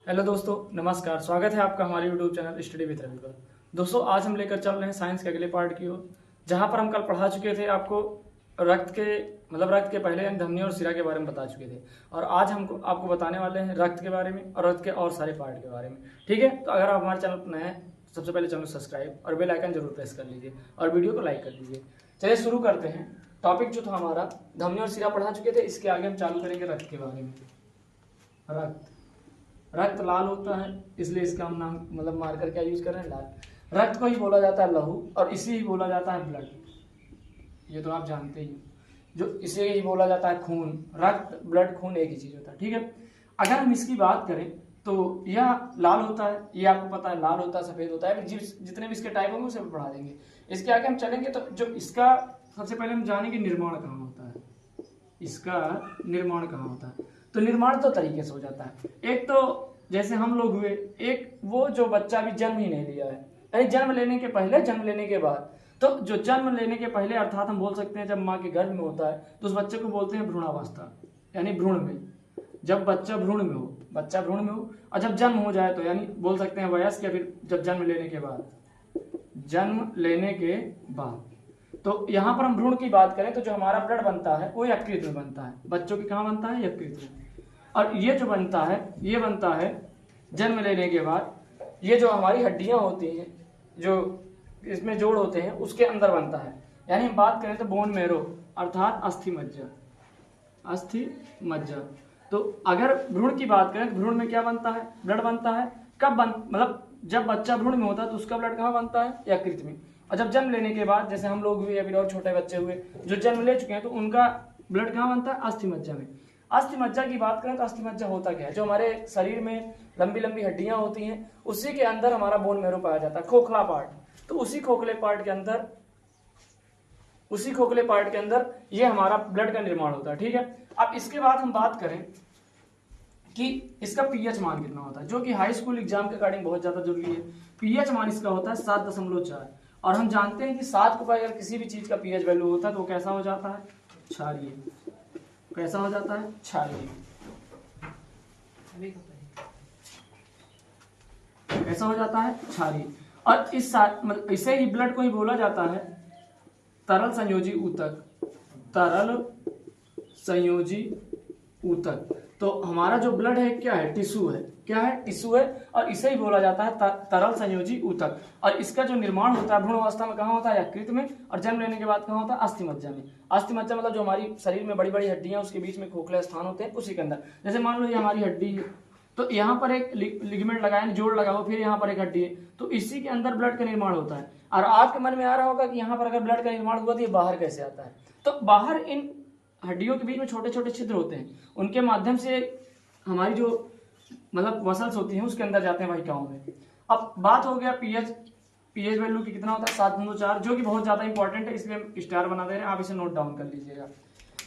Hello दोस्तों, नमस्कार। स्वागत है आपका हमारे YouTube channel study with Ravi पर। दोस्तों, आज हम लेकर चल रहे हैं साइंस के अगले पार्ट की ओर, जहां पर हम कल पढ़ा चुके थे आपको रक्त के पहले यानी धमनी और सिरा के बारे में बता चुके थे। और आज हम आपको बताने वाले हैं रक्त के बारे में और रक्त के और सारे पार्ट के बारे में। ठीक है, तो अगर आप हमारे चैनल पर नए हैं, सबसे पहले चैनल सब्सक्राइब और बेल आइकन जरूर प्रेस कर लीजिए और वीडियो को लाइक कर दीजिए। चलिए शुरू करते हैं। टॉपिक जो था हमारा धमनी और सिरा पढ़ा चुके थे, इसके आगे हम चालू करेंगे रक्त के बारे में। रक्त लाल होता है, इसलिए इसका हम नाम मतलब मार्कर क्या यूज कर रहे हैं, लाल। रक्त को ही बोला जाता है लहू और इसी ही बोला जाता है ब्लड। ये तो आप जानते ही, जो इसे ही बोला जाता है खून। रक्त ब्लड खून एक ही चीज होता है। ठीक है, अगर हम इसकी बात करें तो यह लाल होता है, ये आपको पता है, लाल होता है, सफेद होता है। जितने भी इसके टाइप होंगे उसे पढ़ा देंगे। इसके आगे हम चलेंगे तो जो इसका सबसे पहले हम जानेंगे निर्माण कहाँ होता है। इसका निर्माण कहाँ होता है, तो निर्माण दो तरीके से हो जाता है। एक तो जैसे हम लोग हुए, एक वो जो बच्चा भी जन्म ही नहीं लिया है, यानी जन्म लेने के पहले, जन्म लेने के बाद। तो जो जन्म लेने के पहले अर्थात हम बोल सकते हैं जब माँ के गर्भ में होता है, तो उस बच्चे को बोलते हैं भ्रूणावस्था, यानी भ्रूण में। जब बच्चा भ्रूण में हो, और जब जन्म हो जाए तो यानी बोल सकते हैं वयस्क, या फिर जब जन्म लेने के बाद, तो यहाँ पर हम भ्रूण की बात करें तो जो हमारा ब्लड बनता है वो यकृत में बनता है। बच्चों की कहाँ बनता है, यकृत में। और ये जो बनता है, ये बनता है जन्म लेने के बाद। ये जो हमारी हड्डियां होती हैं, जो इसमें जोड़ होते हैं, उसके अंदर बनता है। यानी हम बात करें तो बोन मैरो अर्थात अस्थि मज्जा। तो अगर भ्रूण की बात करें तो भ्रूण में क्या बनता है, ब्लड बनता है। मतलब जब बच्चा भ्रूण में होता है तो उसका ब्लड कहाँ बनता है, यकृत में। और जब जन्म लेने के बाद, जैसे हम लोग हुए या फिर और छोटे बच्चे हुए जो जन्म ले चुके हैं, तो उनका ब्लड कहाँ बनता है, अस्थि मज्जा में। अस्थि मज्जा की बात करें तो अस्थि मज्जा होता क्या है, जो हमारे शरीर में लंबी लंबी हड्डियां होती हैं, उसी के अंदर हमारा बोन मैरो पाया जाता है, खोखला पार्ट। तो उसी खोखले पार्ट के अंदर ये हमारा ब्लड का निर्माण होता है। ठीक है, अब इसके बाद हम बात करें कि इसका पीएच मान कितना होता है, जो कि हाई स्कूल एग्जाम के अकॉर्डिंग बहुत ज्यादा जरूरी है। पीएच मान इसका होता है 7.4। और हम जानते हैं कि 7 के ऊपर अगर किसी भी चीज का पीएच वैल्यू होता है तो वो कैसा हो जाता है, क्षारीय। कैसा हो जाता है, क्षारीय। कैसा हो जाता है, क्षारीय। और इसे ही ब्लड को ही बोला जाता है तरल संयोजी ऊतक। तो हमारा जो ब्लड है क्या है, टिश्यू है। और इसे ही बोला जाता है तरल संयोजी ऊतक। और इसका जो निर्माण होता है भ्रूण अवस्था में कहाँ होता है, यकृत में। और जन्म लेने के बाद कहाँ होता है, अस्थि मज्जा में। अस्थि मज्जा मतलब जो हमारी शरीर में बड़ी बड़ी हड्डियां, उसके बीच में खोखले स्थान होते हैं, उसी के अंदर। जैसे मान लो ये हमारी हड्डी है, तो यहाँ पर एक लिगामेंट लगा है, जोड़ लगा हुआ, फिर यहाँ पर एक हड्डी है, तो इसी के अंदर ब्लड का निर्माण होता है। और आपके मन में आ रहा होगा कि यहाँ पर अगर ब्लड का निर्माण हुआ तो ये बाहर कैसे आता है। तो बाहर इन हड्डियों के बीच में छोटे छोटे छिद्र होते हैं, उनके माध्यम से हमारी जो मतलब मसल्स होती हैं उसके अंदर जाते हैं वाहिकाओं में। अब बात हो गया पीएच वैल्यू की कितना होता है, 7.4, जो कि बहुत ज्यादा इंपॉर्टेंट है, इसलिए हम स्टार बना दे रहे हैं, आप इसे नोट डाउन कर लीजिएगा।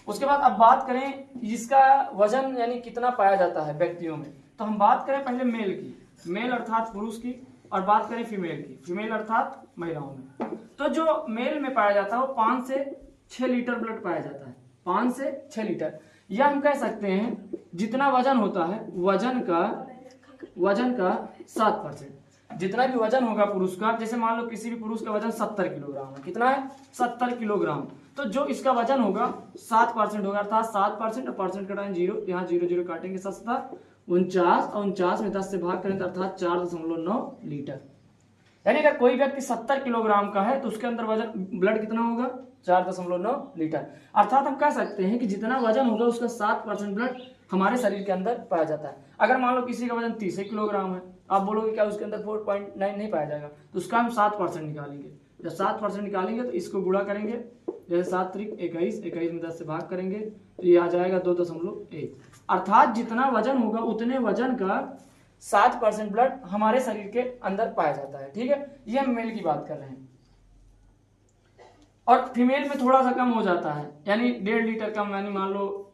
उसके बाद अब बात करें इसका वजन यानी कितना पाया जाता है व्यक्तियों में, तो हम बात करें पहले मेल की, मेल अर्थात पुरुष की, और बात करें फीमेल की, फीमेल अर्थात महिलाओं में। तो जो मेल में पाया जाता है वो 5 से 6 लीटर ब्लड पाया जाता है, 5 से 6 लीटर। या हम कह सकते हैं जितना वजन होता है, वजन का 7%। जितना भी वजन होगा पुरुष का, जैसे मान लो किसी भी पुरुष का वजन 70 किलोग्राम है, कितना है, 70 किलोग्राम। तो जो इसका वजन होगा 7% होगा, अर्थात 7%, और परसेंट कटाएं 0, यहाँ 0 0 काटेंगे, 7 49, और 49 में 10 से भाग करें तो अर्थात 4.9 लीटर। यानी अगर कोई व्यक्ति 70 किलोग्राम का है तो उसके अंदर वजन ब्लड कितना होगा, 4.9 लीटर। अर्थात हम कह सकते हैं कि जितना वजन होगा उसका 7% ब्लड हमारे शरीर के अंदर पाया जाता है। अगर मान लो किसी का वजन 30 किलोग्राम है, आप बोलोगे क्या उसके अंदर 4.9 नहीं पाया जाएगा, तो उसका हम 7% निकालेंगे। जब 7% निकालेंगे तो इसको गुणा करेंगे, जैसे 7 त्रिक 21, 21 में 10 से भाग करेंगे तो ये आ जाएगा 2.1। अर्थात जितना वजन होगा उतने वजन का 7% ब्लड हमारे शरीर के अंदर पाया जाता है। ठीक है, ये हम मेल की बात कर रहे हैं। और फीमेल में थोड़ा सा कम हो जाता है, यानी 1.5 लीटर कम, यानी मान लो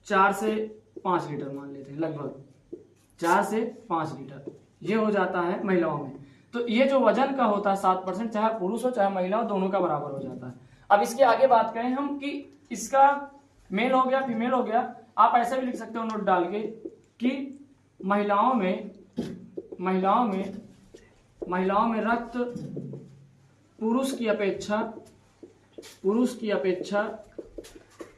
4 से 5 लीटर मान लेते हैं, लगभग 4 से 5 लीटर ये हो जाता है महिलाओं में। तो ये जो वजन का होता है 7%, चाहे पुरुष हो चाहे महिला हो, दोनों का बराबर हो जाता है। अब इसके आगे बात करें हम कि इसका मेल हो गया, फीमेल हो गया, आप ऐसा भी लिख सकते हो नोट डाल के कि महिलाओं में रक्त पुरुष की अपेक्षा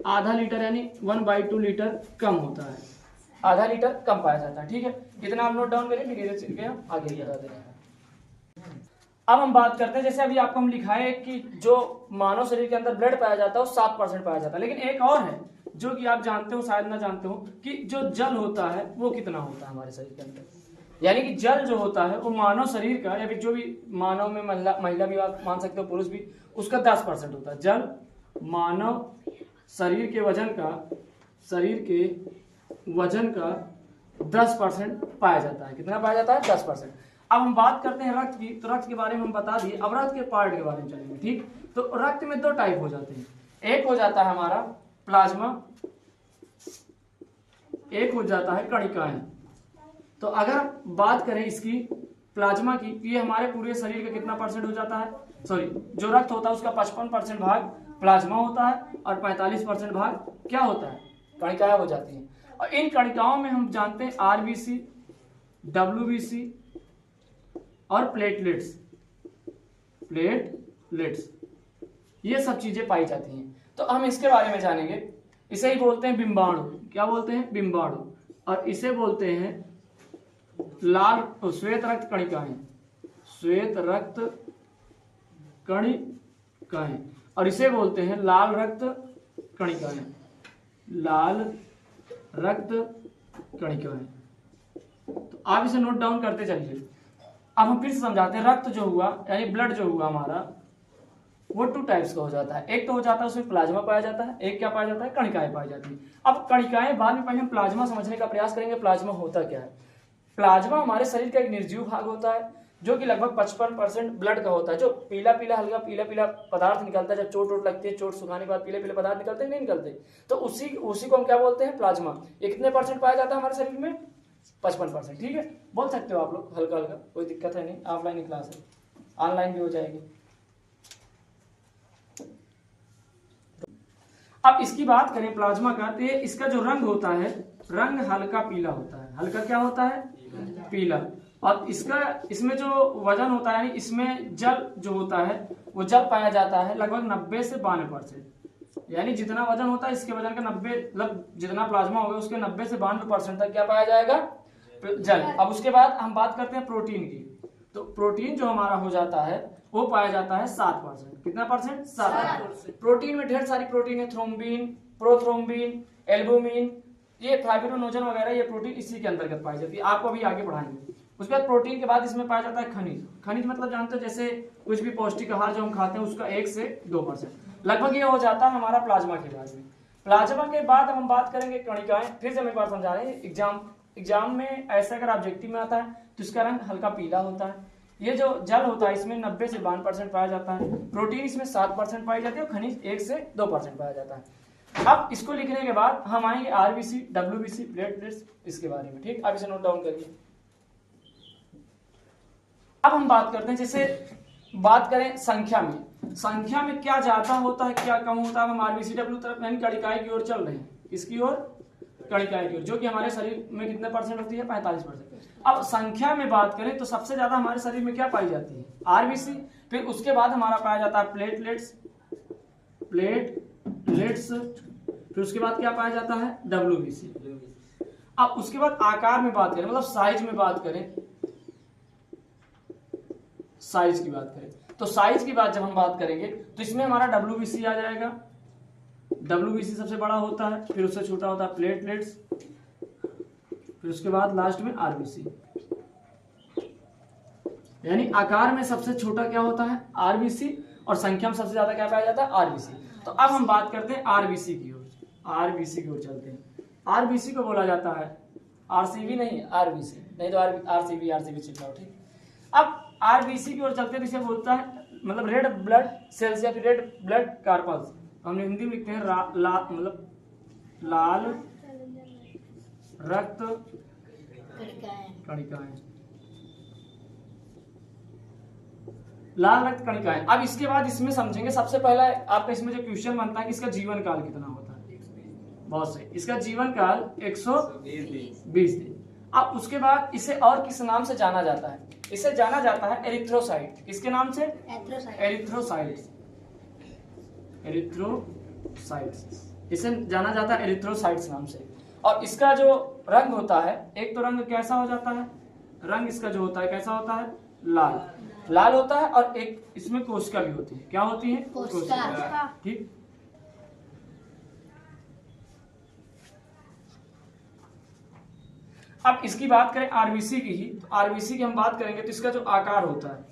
आधा लीटर यानी 1/2 लीटर कम होता है, आधा लीटर कम पाया जाता है। ठीक है, इतना आप नोट डाउन करें, फिर आगे बता दे रहे हैं। अब हम बात करते हैं, जैसे अभी आपको हम लिखाए कि जो मानव शरीर के अंदर ब्लड पाया जाता है वो 7% पाया जाता है, लेकिन एक और है जो कि आप जानते हो शायद ना जानते हो कि जो जल होता है वो कितना होता है हमारे शरीर के अंदर। यानी कि जल जो होता है वो मानव शरीर का, या फिर जो भी मानव में महिला भी आप मान सकते हो, पुरुष भी, उसका 10% होता है। जल मानव शरीर के वजन का 10% पाया जाता है। कितना पाया जाता है? 10%। अब हम बात करते हैं रक्त की, तो रक्त के बारे में हम बता दिए, अब रक्त के पार्ट के बारे में चलेंगे। ठीक, तो रक्त में 2 टाइप हो जाते हैं, एक हो जाता है हमारा प्लाज्मा, एक हो जाता है कणिकाएं। तो अगर बात करें इसकी प्लाज्मा की, ये हमारे पूरे शरीर का कितना परसेंट हो जाता है, सॉरी जो रक्त होता है उसका 55% भाग प्लाज्मा होता है और 45% भाग क्या होता है, कणिकाएं हो जाती हैं। और इन कणिकाओं में हम जानते हैं आरबीसी, डब्ल्यूबीसी और प्लेटलेट्स, ये सब चीजें पाई जाती हैं। तो हम इसके बारे में जानेंगे। इसे ही बोलते हैं बिंबाणु। क्या बोलते हैं? बिंबाणु। और इसे बोलते हैं श्वेत रक्त कणिकाएं, श्वेत रक्त कणिकाएं, और इसे बोलते हैं लाल रक्त कणिकाएं, लाल रक्त कणिकाएं। तो आप इसे नोट डाउन करते चलिए। अब हम फिर से समझाते हैं। रक्त जो हुआ यानी ब्लड जो हुआ हमारा, वो 2 टाइप्स का हो जाता है। एक तो हो जाता है उसमें प्लाज्मा पाया जाता है, एक क्या पाया जाता है, कणिकाएं पाई जाती है। अब कणिकाएं बाद में, पहले हम प्लाज्मा समझने का प्रयास करेंगे। प्लाज्मा होता क्या है? प्लाज्मा हमारे शरीर का एक निर्जीव भाग होता है जो कि लगभग 55% ब्लड का होता है। जो पीला पीला हल्का पीला पीला पदार्थ निकलता है जब चोट लगती है, चोट सुखाने के बाद पीले पीले पदार्थ निकलते हैं, नहीं निकलते, तो उसी को हम क्या बोलते हैं? प्लाज्मा। ये कितने % पाया जाता है हमारे शरीर में? 55%। ठीक है, बोल सकते हो आप लोग हल्का हल्का, कोई दिक्कत है नहीं। ऑफलाइन ही क्लास है, ऑनलाइन भी हो जाएगी। अब इसकी बात करें प्लाज्मा का, तो ये इसका जो रंग होता है, रंग हल्का पीला होता है। हल्का क्या होता है? पीला। और इसमें जो वजन होता है, यानी इसमें जल जो होता है वो जल पाया जाता है लगभग 90 से 92%। यानी जितना वजन होता है इसके वजन का 90, मतलब जितना प्लाज्मा होगा उसके 90 से 92% तक क्या पाया जाएगा? जल। अब उसके बाद हम बात करते हैं प्रोटीन की। तो प्रोटीन जो हमारा हो जाता है वो पाया जाता है 7%। कितना परसेंट? 7%। प्रोटीन में ढेर सारी प्रोटीन है, थ्रोम्बिन, प्रोथ्रोम्बिन, एल्बुमिन, ये फाइब्रोनोजन वगैरह, ये प्रोटीन इसी के अंतर्गत पाई जाती है। आपको अभी आगे बढ़ाएंगे। उसके बाद प्रोटीन के बाद इसमें पाया जाता है खनिज। खनिज मतलब जानते हो, जैसे कुछ भी पौष्टिक आहार जो हम खाते हैं उसका 1 से 2%। लगभग ये हो जाता है हमारा प्लाज्मा के बाद में। प्लाज्मा के बाद हम बात करेंगे कणिकाएं। फिर से हम एक बार समझा रहे हैं, एग्जाम में ऐसा अगर ऑब्जेक्टिव में आता है तो इसका रंग हल्का पीला होता है। ये जो जल होता है इसमें 90 से 92% पाया जाता है। प्रोटीन इसमें 7% पाई जाती है और खनिज 1 से 2% पाया जाता है। अब इसको लिखने के बाद हम आएंगे आरबीसी, डब्ल्यूबीसी, प्लेटलेट्स, इसके बारे में। ठीक, अब इसे नोट डाउन करिए। अब हम बात करते हैं, जैसे बात करें संख्या में क्या ज्यादा होता है क्या कम होता है। हम आरबीसी डब्ल्यू तरफ यानी कणिकाएं की ओर चल रहे हैं। किसकी ओर? कणिकाएं की ओर, जो कि हमारे शरीर में कितने % होती है? 45%। अब संख्या में बात करें तो सबसे ज्यादा हमारे शरीर में क्या पाई जाती है? आरबीसी। फिर उसके बाद हमारा पाया जाता है प्लेटलेट्स, फिर उसके बाद क्या पाया जाता है? डब्ल्यूबीसी। अब उसके बाद आकार में बात करें, मतलब साइज में बात करें, साइज की बात करें तो साइज की बात जब हम बात करेंगे तो इसमें हमारा डब्ल्यूबीसी आ जाएगा। डब्ल्यूबीसी सबसे बड़ा होता है, फिर उससे छोटा होता है प्लेटलेट्स, फिर उसके बाद लास्ट में आरबीसी। यानी आकार में सबसे छोटा क्या होता है? आरबीसी, और संख्या में सबसे ज्यादा क्या पाया जाता है? आरबीसी। तो अब हम बात करते हैं आरबीसी की ओर। आरबीसी की ओर चलते हैं। आरबीसी को बोला जाता है आरसीबी नहीं, आरबीसी नहीं तो आरसीबी चिपकाओ। ठीक, अब आरबीसी की ओर चलते हैं, इसे बोलता है मतलब रेड ब्लड सेल्स या फिर रेड ब्लड कार्पल्स। हम हिंदी में लिखते हैं मतलब लाल रक्त कणिकाएं, लाल रक्त कणिकाएं। अब इसके बाद इसमें समझेंगे, सबसे पहला आपका इसमें जो क्वेश्चन बनता है कि इसका जीवन काल कितना होता है। बहुत सही, इसका जीवन काल 120 दिन। अब उसके बाद इसे और किस नाम से जाना जाता है? इसे जाना जाता है एरिथ्रोसाइट। किसके नाम से? एरिथ्रोसाइट्स। एरिथ्रोसाइट्स, इसे जाना जाता है एरिथ्रोसाइट्स नाम से। और इसका जो रंग होता है, एक तो रंग कैसा हो जाता है, रंग इसका जो होता है कैसा होता है? लाल, लाल होता है। और एक इसमें कोशिका भी होती है। क्या होती है? कोशिका। ठीक। अब इसकी बात करें आरबीसी की ही, तो आरबीसी की हम बात करेंगे तो इसका जो आकार होता है,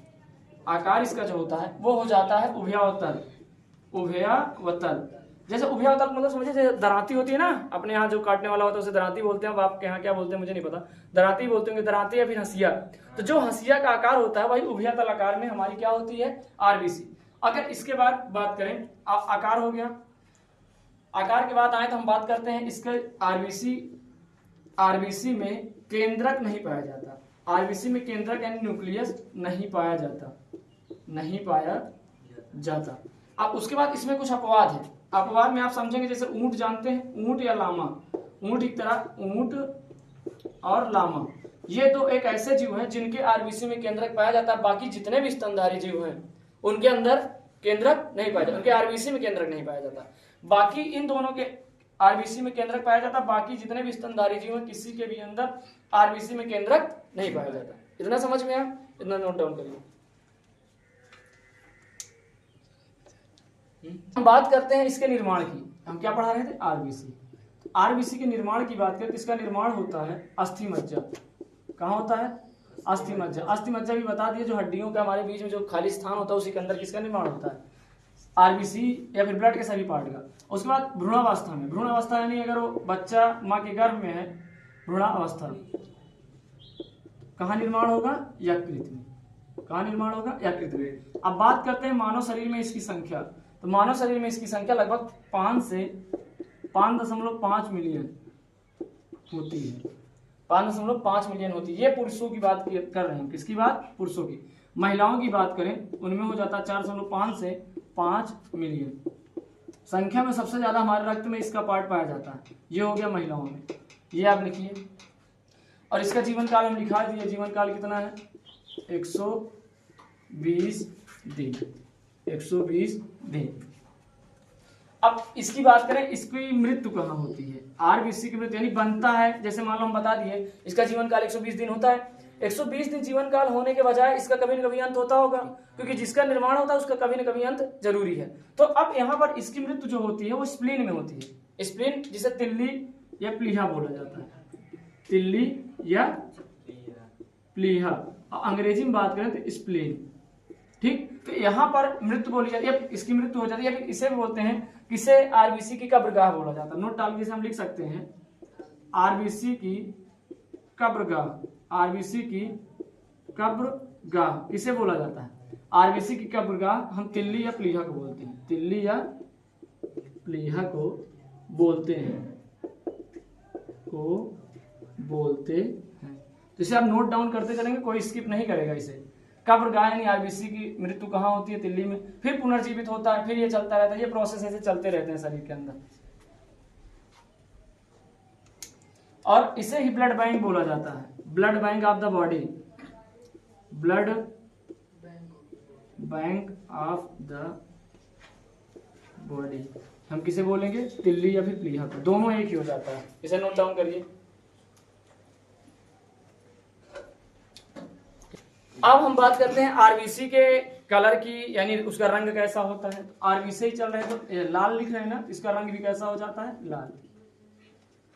आकार इसका जो होता है वो हो जाता है उभयावतल। उभयावतल, जैसे उभयावतल मतलब समझिए जैसे दराती होती है ना, अपने यहाँ जो काटने वाला होता है उसे दराती बोलते हैं। अब आपके यहाँ क्या बोलते हैं मुझे नहीं पता, दराती बोलते होंगे, दराती या फिर हंसिया। तो जो हंसिया का आकार होता है वही उभयातल आकार में हमारी क्या होती है? आरबीसी। अगर इसके बाद बात करें, आकार हो गया, आकार के बाद आए तो हम बात करते हैं इसके आरबीसी में केंद्रक नहीं पाया जाता। आरबीसी में केंद्रक यानी न्यूक्लियस नहीं पाया जाता, नहीं पाया जाता। अब उसके बाद इसमें कुछ अपवाद है। अपवाद में आप समझेंगे जैसे ऊंट जानते हैं, ऊंट या लामा, ऊंट एक तरह, ऊंट और लामा, ये दो एक ऐसे जीव हैं जिनके आरबीसी में केंद्रक पाया जाता है। बाकी जितने भी स्तनधारी जीव हैं उनके अंदर केंद्रक नहीं पाया जाता, उनके आरबीसी में केंद्रक नहीं पाया जाता। बाकी इन दोनों के आरबीसी में केंद्रक पाया जाता, बाकी जितने भी स्तनधारी जीव हैं किसी के भी अंदर आरबीसी में केंद्रक नहीं पाया जाता। इतना समझ में आया? इतना नोट डाउन करिए। हम बात करते हैं इसके निर्माण की। हम क्या पढ़ा रहे थे? आरबीसी। आरबीसी के निर्माण की बात करें तो इसका निर्माण होता है अस्थि मज्जा। कहाँ होता है? अस्थि मज्जा। अस्थि मज्जा भी बता दिए, जो हड्डियों का हमारे बीच में जो खाली स्थान होता है उसी के अंदर किसका निर्माण होता है? आरबीसी या फिर ब्लड के सभी पार्ट का। उसके बाद भ्रूणावस्था में, भ्रूणावस्था यानी अगर वो बच्चा माँ के गर्भ में है, भ्रूणावस्था, कहाँ निर्माण होगा? यकृत में। कहाँ निर्माण होगा? यकृत में। अब बात करते हैं मानव शरीर में इसकी संख्या। तो मानव शरीर में इसकी संख्या लगभग 5 से 5.5 मिलियन होती है। 5.5 मिलियन होती है। ये पुरुषों की बात कर रहे हैं। किसकी बात? पुरुषों की। महिलाओं की बात करें उनमें हो जाता है 4.5 से 5 मिलियन। संख्या में सबसे ज्यादा हमारे रक्त में इसका पार्ट पाया जाता है। ये हो गया महिलाओं में, ये आप लिखिए। और इसका जीवन काल हम लिखा दिए, जीवन काल कितना है? 120 दिन। 120 दिन। अब इसकी बात करें, इसकी मृत्यु कहाँ होती है? आरबीसी की मृत्यु यानी बनता है, जैसे मान लो हम बता दिए इसका जीवन काल 120 दिन होता है। 120 दिन जीवन काल होने के बजाय इसका कभी न कभी अंत होता होगा, क्योंकि जिसका निर्माण होता है उसका कभी न कभी अंत जरूरी है। तो अब यहाँ पर इसकी मृत्यु जो होती है वो स्प्लीन में होती है। स्प्लीन जिसे तिल्ली या प्लीहा बोला जाता है, तिल्ली या प्लीहा, अंग्रेजी में बात करें तो स्प्लीन। ठीक, तो यहाँ पर मृत्यु बोली जाती है, इसकी मृत्यु हो जाती है। फिर इसे बोलते हैं, किसे? आरबीसी की कब्रगाह बोला जाता है। नोट डाल के हम लिख सकते हैं आरबीसी की कब्रगाह। आरबीसी की कब्रगाह किसे बोला जाता है? आरबीसी की कब्रगाह हम तिल्ली या प्लीहा को बोलते हैं। तिल्ली या प्लीहा को बोलते हैं, जैसे आप नोट डाउन करते चलेंगे, कोई स्किप नहीं करेगा इसे। कब्रगाह यानी आरबीसी की मृत्यु कहाँ होती है? तिल्ली में। फिर पुनर्जीवित होता है, फिर ये चलता रहता है। ये प्रोसेस ऐसे चलते रहते हैं शरीर के अंदर। और इसे ही ब्लड बैंक बोला जाता है, blood bank of the body. Blood bank of the body हम किसे बोलेंगे? तिल्ली या फिर प्लीहा को। दोनों एक ही हो जाता है। इसे नोट डाउन करिए। अब हम बात करते हैं आरबीसी के कलर की, यानी उसका रंग कैसा होता है। तो आरबीसी ही चल रहे हैं तो लाल लिख रहे हैं ना, इसका रंग भी कैसा हो जाता है? लाल।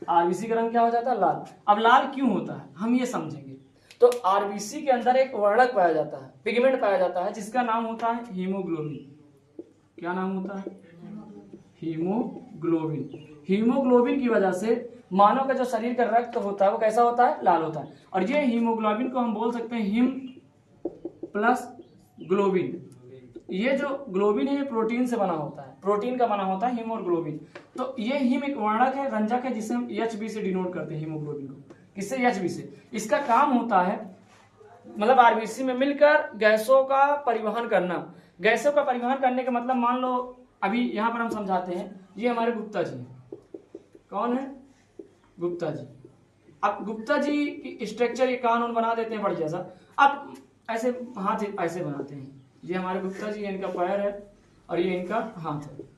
आरबीसी का रंग क्या हो जाता है? लाल। अब लाल क्यों होता है हम ये समझेंगे। तो आरबीसी के अंदर एक वर्णक पाया जाता है, पिगमेंट पाया जाता है, जिसका नाम होता है हीमोग्लोबिन। क्या नाम होता है? हीमोग्लोबिन। हीमोग्लोबिन की वजह से मानव का जो शरीर का रक्त होता है वो कैसा होता है? लाल होता है। और ये हीमोग्लोबिन को हम बोल सकते हैं हिम प्लस ग्लोबिन। ये जो ग्लोबिन है ये प्रोटीन से बना होता है, प्रोटीन का बना होता है हीमोग्लोबिन। तो ये हिम एक वर्णक है, रंजक है, जिसे हम एचबी से डिनोट करते हैं हीमोग्लोबिन को। किससे? एचबी से। इसका काम होता है मतलब आरबीसी में मिलकर गैसों का परिवहन करना। गैसों का परिवहन करने का मतलब, मान लो अभी यहाँ पर हम समझाते हैं, ये हमारे गुप्ता जी हैं। कौन है? गुप्ता जी। अब गुप्ता जी की स्ट्रक्चर ये कानून बना देते हैं बढ़िया सा। अब ऐसे हाथ ऐसे बनाते हैं, ये हमारे गुप्ता जी, इनका पैर है और ये इनका हाथ है।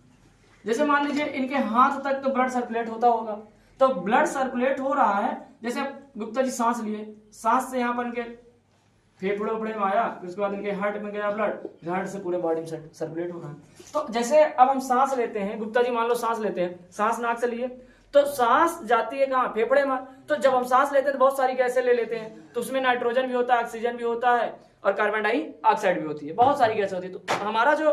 जैसे मान लीजिए इनके हाथ तक तो ब्लड सर्कुलेट होता होगा, तो ब्लड सर्कुलेट हो रहा है। जैसे गुप्ता जी सांस लिए, सांस से यहाँ पर इनके फेफड़े उफड़े में आया, उसके बाद इनके हार्ट में गया ब्लड, हार्ट से पूरे बॉडी में सर्कुलेट हो रहा है। तो जैसे अब हम सांस लेते हैं, गुप्ता जी मान लो सांस लेते हैं, सांस नाक से लिए तो सांस जाती है कहाँ, फेफड़े में। तो जब हम सांस लेते हैं तो बहुत सारी गैसें ले लेते हैं, तो उसमें नाइट्रोजन भी होता है, ऑक्सीजन भी होता है और कार्बन डाइऑक्साइड भी होती है, बहुत सारी गैसें होती है। तो हमारा जो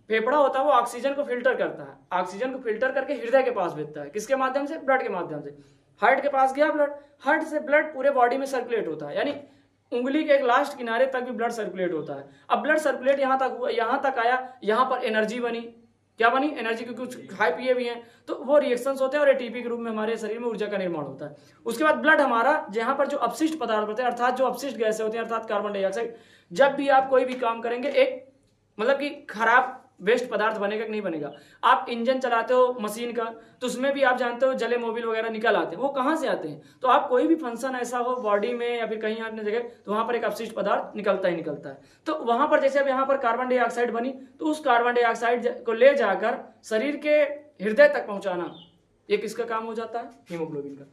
फेफड़ा होता है वो ऑक्सीजन को फिल्टर करता है, ऑक्सीजन को फिल्टर करके हृदय के पास भेजता है। किसके माध्यम से? ब्लड के माध्यम से। हार्ट के पास गया ब्लड, हार्ट से ब्लड पूरे बॉडी में सर्कुलेट होता है, यानी उंगली के एक लास्ट किनारे तक भी ब्लड सर्कुलेट होता है। अब ब्लड सर्कुलेट यहाँ तक हुआ, यहाँ तक आया, यहाँ पर एनर्जी बनी। क्या बनी? एनर्जी, क्योंकि कुछ खाए पिए भी हैं तो वो रिएक्शंस होते हैं और एटीपी के रूप में हमारे शरीर में ऊर्जा का निर्माण होता है। उसके बाद ब्लड हमारा जहाँ पर जो अपशिष्ट पदार्थ होते हैं, अर्थात जो अपशिष्ट गैसें होती हैं, अर्थात कार्बन डाइऑक्साइड, जब भी आप कोई भी काम करेंगे एक मतलब कि खराब वेस्ट पदार्थ बनेगा कि नहीं बनेगा। आप इंजन चलाते हो मशीन का, तो उसमें भी आप जानते हो जले मोबिल वगैरह निकल आते हैं, वो कहाँ से आते हैं? तो आप कोई भी फंक्शन ऐसा हो बॉडी में या फिर कहीं अन्य जगह, तो वहां पर एक अपशिष्ट पदार्थ निकलता ही निकलता है। तो वहां पर जैसे अब यहाँ पर कार्बन डाइऑक्साइड बनी, तो उस कार्बन डाइऑक्साइड को ले जाकर शरीर के हृदय तक पहुंचाना, ये किसका काम हो जाता है? हीमोग्लोबिन का।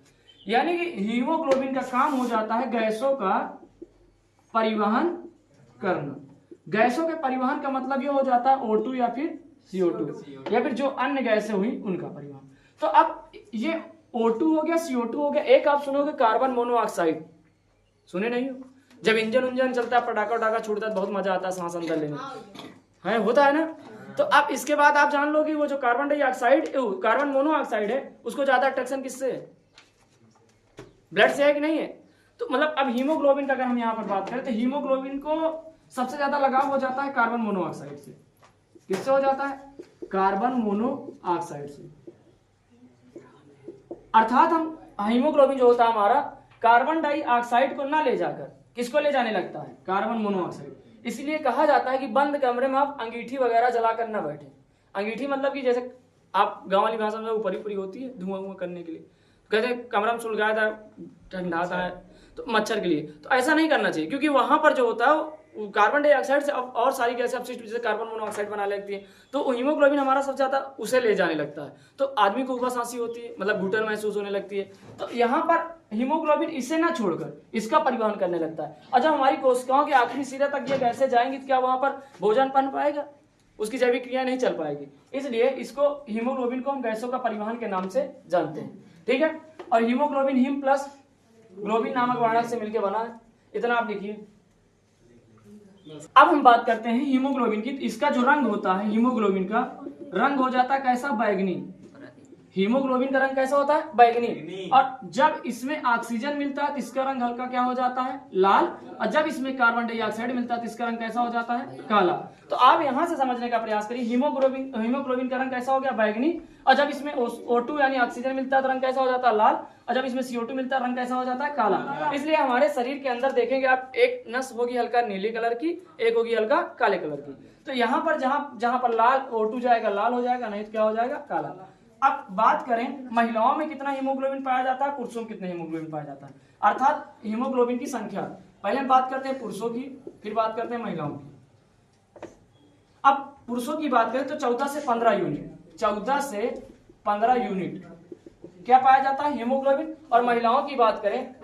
यानी कि हीमोग्लोबिन का काम हो जाता है गैसों का परिवहन करना। गैसों के परिवहन का मतलब ये हो जाता है O2 या फिर CO2 या फिर जो अन्य गैसें हुई उनका परिवहन। तो अब ये O2 हो गया, CO2 हो गया, एक आप सुनोगे कार्बन मोनोऑक्साइड, सुने नहीं हो? जब इंजन उंजन चलता है, पटाखा उटाखा छूटता है, बहुत मजा आता है सांस अंदर लेने, है होता है ना। तो अब इसके बाद आप जान लो कि वो जो कार्बन डाइऑक्साइड, कार्बन मोनोऑक्साइड है, उसको ज्यादा अट्रैक्शन किससे है? ब्लड से है कि नहीं है? तो मतलब अब हीमोग्लोबिन का अगर हम यहाँ पर बात करें तो हीमोग्लोबिन को सबसे ज्यादा लगाव हो जाता है कार्बन मोनोऑक्साइड से। किससे हो जाता है? कार्बन मोनोऑक्साइड से। अर्थात हम हीमोग्लोबिन जो होता है हमारा, कार्बन डाइऑक्साइड को ना ले जाकर किसको ले जाने लगता है? Carbon monoxide. इसलिए कहा जाता है कि बंद कमरे में आप अंगीठी वगैरह जलाकर ना बैठे। अंगीठी मतलब कि जैसे आप गांव वाली भाषा में ऊपरी पूरी होती है धुआं धुआं करने के लिए, कहते हैं कमरा में सुलगाया था, ठंडा था, तो मच्छर के लिए। तो ऐसा नहीं करना चाहिए, क्योंकि वहां पर जो होता है कार्बन डाइऑक्साइड से और सारी गैसें अपशिष्ट जैसे कार्बन मोनोऑक्साइड बना लेती है, तो हीमोग्लोबिन हमारा सबसे ज्यादा उसे ले जाने लगता है। तो आदमी को उबासांसी होती है, मतलब घुटन महसूस होने लगती है, तो यहाँ पर हीमोग्लोबिन इसे ना छोड़कर इसका परिवहन करने लगता है। और जब हमारी कोशिकाओं के आखिरी सिरे तक ये गैसें जाएंगी तो क्या वहां पर भोजन बन पाएगा? उसकी जैविक क्रिया नहीं चल पाएगी। इसलिए इसको हीमोग्लोबिन को हम गैसों का परिवहन के नाम से जानते हैं, ठीक है। और हीमोग्लोबिन हीम प्लस ग्लोबिन नामक वर्णक से मिलकर बना है, इतना आप लिखिए। अब हम बात करते हैं हीमोग्लोबिन की। इसका जो रंग होता है हीमोग्लोबिन का रंग हो जाता है कैसा? बैगनी। हीमोग्लोबिन का रंग कैसा होता है? बैगनी। और जब इसमें ऑक्सीजन मिलता है तो इसका रंग हल्का क्या हो जाता है? लाल। और जब इसमें कार्बन डाइऑक्साइड मिलता है तो इसका रंग कैसा हो जाता है? काला। तो आप यहां से समझने का प्रयास करिए, हीमोग्लोबिन का रंग कैसा हो गया? बैगनी। और जब इसमें O2 यानी ऑक्सीजन मिलता है तो रंग कैसा हो जाता है? लाल। और जब इसमें CO2 मिलता है रंग कैसा हो जाता है? काला। इसलिए हमारे शरीर के अंदर देखेंगे आप, एक नस होगी हल्का नीले कलर की, एक होगी हल्का काले कलर की। तो यहाँ पर जहां पर लाल O2 जाएगा लाल हो जाएगा, नहीं तो क्या हो जाएगा? काला। अब बात करें महिलाओं में कितना हीमोग्लोबिन पाया जाता है, पुरुषों में कितना हीमोग्लोबिन पाया जाता है, अर्थात हीमोग्लोबिन की संख्या। पहले हम बात करते हैं पुरुषों की, फिर बात करते हैं महिलाओं की। अब पुरुषों की बात करें तो 14 से 15 यूनिट, 14 से 15 यूनिट क्या पाया जाता है? हीमोग्लोबिन। और महिलाओं की बात करें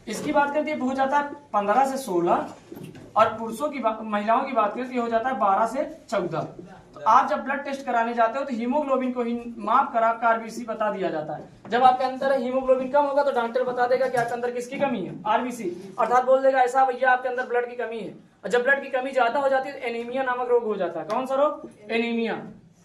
इसकी बात करते हैं हो जाता है 15 से 16, और पुरुषों की महिलाओं की बात करें तो ये हो जाता है 12 से 14। तो आप जब ब्लड टेस्ट कराने जाते हो तो हीमोग्लोबिन को माप कर आपका आरबीसी बता दिया जाता है। जब आपके अंदर हीमोग्लोबिन कम होगा तो डॉक्टर बता देगा कि आपके अंदर किसकी कमी है? आरबीसी, अर्थात बोल देगा ऐसा भैया आपके अंदर ब्लड की कमी है। और जब ब्लड की कमी ज्यादा हो जाती है तो एनीमिया नामक रोग हो जाता है। कौन सा रोग?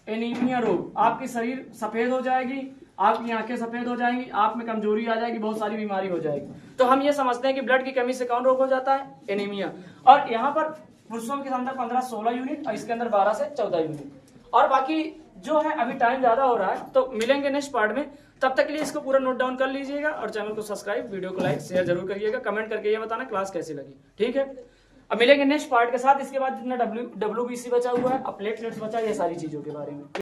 एनीमिया रोग। आपकी शरीर सफेद हो जाएगी, आपकी आंखें सफेद हो जाएंगी, आप में कमजोरी आ जाएगी, बहुत सारी बीमारी हो जाएगी। तो हम ये समझते हैं कि ब्लड की कमी से कौन रोग हो जाता है? एनीमिया। और यहाँ पर पुरुषों के अंदर 15-16 यूनिट और इसके अंदर 12 से 14 यूनिट। और बाकी जो है अभी टाइम ज्यादा हो रहा है तो मिलेंगे नेक्स्ट पार्ट में, तब तक के लिए इसको पूरा नोट डाउन कर लीजिएगा और चैनल को सब्सक्राइब, वीडियो को लाइक शेयर जरूर करिएगा, कमेंट करके ये बताना क्लास कैसी लगी, ठीक है। अब मिलेंगे नेक्स्ट पार्ट के साथ, इसके बाद जितना WBC बचा हुआ है, प्लेटलेट्स बचा, ये सारी चीजों के बारे में।